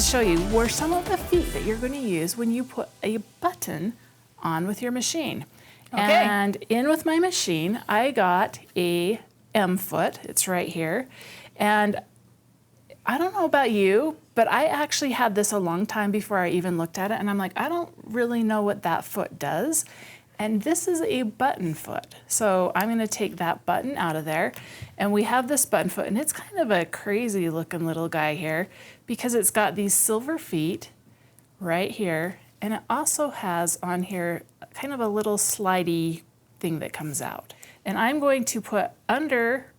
show you where some of the feet that you're going to use when you put a button on with your machine. Okay. And in with my machine, I got a M foot. It's right here. And I don't know about you, but I actually had this a long time before I even looked at it. And I'm like, I don't really know what that foot does. And this is a button foot. So I'm going to take that button out of there. And we have this button foot. And it's kind of a crazy looking little guy here because it's got these silver feet right here. And it also has on here kind of a little slidey thing that comes out. And I'm going to put under,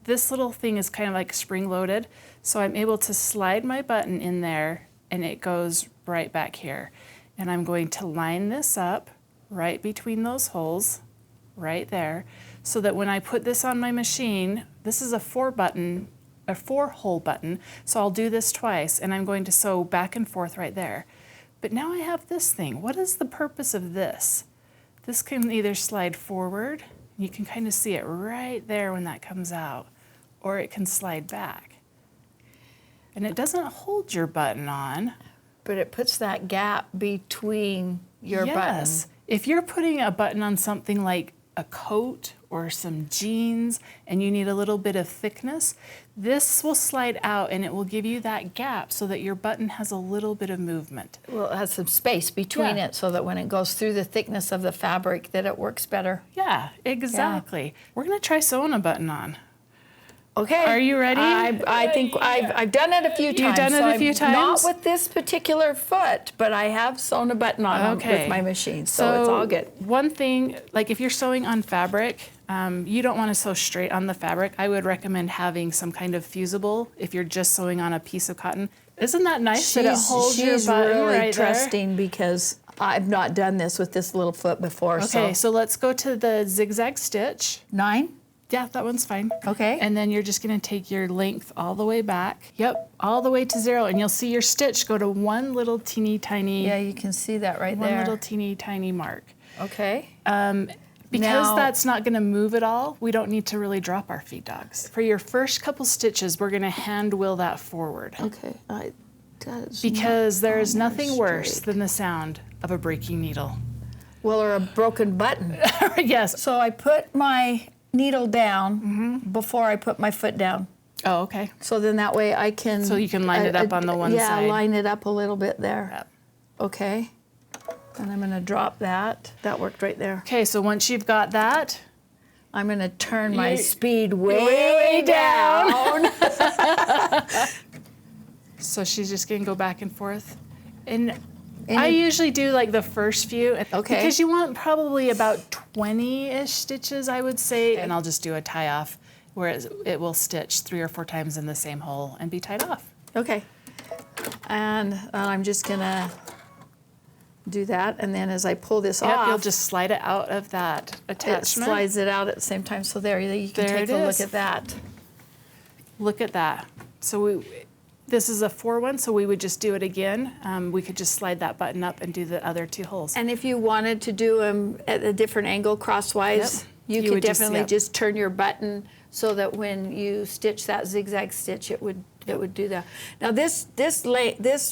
this little thing is kind of like spring loaded. So I'm able to slide my button in there and it goes right back here. And I'm going to line this up right between those holes, right there, so that when I put this on my machine, this is a 4-hole button, so I'll do this twice, and I'm going to sew back and forth right there. But now I have this thing. What is the purpose of this? This can either slide forward, you can kind of see it right there when that comes out, or it can slide back. And it doesn't hold your button on. But it puts that gap between your Yes. button. If you're putting a button on something like a coat or some jeans and you need a little bit of thickness, this will slide out and it will give you that gap so that your button has a little bit of movement. Well, it has some space between it so that when it goes through the thickness of the fabric that it works better. Yeah, exactly. Yeah. We're going to try sewing a button on. Okay. Are you ready? I think I've done it a few times. You've done it a few times? Not with this particular foot, but I have sewn a button on with my machine, so it's all good. One thing, like if you're sewing on fabric, you don't want to sew straight on the fabric. I would recommend having some kind of fusible if you're just sewing on a piece of cotton. Isn't that nice that it holds your button really right trusting there? Because I've not done this with this little foot before. Okay, so let's go to the zigzag stitch. 9? Yeah, that one's fine. Okay. And then you're just going to take your length all the way back. Yep, all the way to 0. And you'll see your stitch go to one little teeny tiny. Yeah, you can see that right there. One little teeny tiny mark. Okay. Because that's not going to move at all, we don't need to really drop our feed dogs. For your first couple stitches, we're going to hand wheel that forward. Okay. Because there is nothing worse than the sound of a breaking needle. Well, or a broken button. Yes. So I put my needle down before I put my foot down. Oh, okay. So then that way I can... So you can line it up on the one side. Yeah, line it up a little bit there. Yep. Okay. And I'm going to drop that. That worked right there. Okay, so once you've got that... I'm going to turn my speed way down. So she's just going to go back and forth. And I usually do like the first few. Okay. Because you want probably about 20-ish stitches, I would say. Okay. And I'll just do a tie off where it will stitch 3 or 4 times in the same hole and be tied off. Okay. And I'm just going to do that. And then as I pull this off, you'll just slide it out of that attachment. It slides it out at the same time. So there you can take a look at that. Look at that. So this is a 4 one, so we would just do it again. We could just slide that button up and do the other 2 holes. And if you wanted to do them at a different angle crosswise, you could definitely just turn your button so that when you stitch that zigzag stitch, it would do that. Now this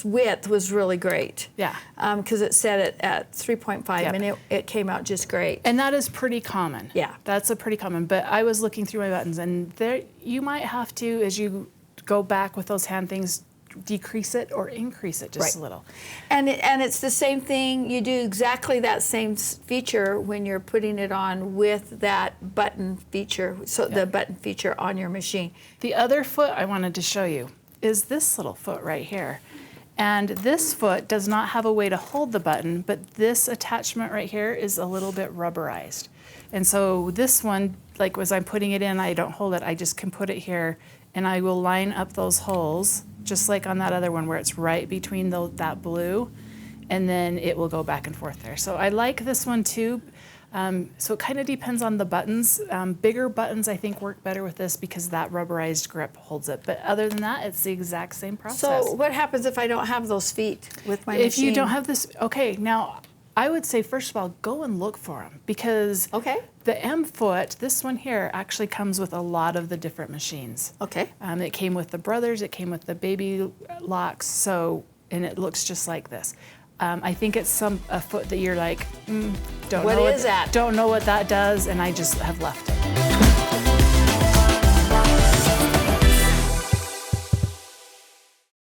width was really great. Yeah. Because it set it at 3.5 and it came out just great. And that is pretty common. Yeah. That's a pretty common. But I was looking through my buttons, and there you might have to, as you go back with those hand things, decrease it or increase it just a little. And it's the same thing. You do exactly that same feature when you're putting it on with that button feature, so the button feature on your machine. The other foot I wanted to show you is this little foot right here. And this foot does not have a way to hold the button, but this attachment right here is a little bit rubberized. And so this one, like as I'm putting it in, I don't hold it, I just can put it here and I will line up those holes just like on that other one where it's right between that blue, and then it will go back and forth there. So I like this one too. So it kind of depends on the buttons. Bigger buttons I think work better with this because that rubberized grip holds it. But other than that, it's the exact same process. So what happens if I don't have those feet with my machine? If you don't have this, okay, now I would say first of all, go and look for them because the M foot, this one here, actually comes with a lot of the different machines. Okay. It came with the Brothers, it came with the Baby locks, so and it looks just like this. I think it's a foot that you're like, don't know what that does, and I just have left it.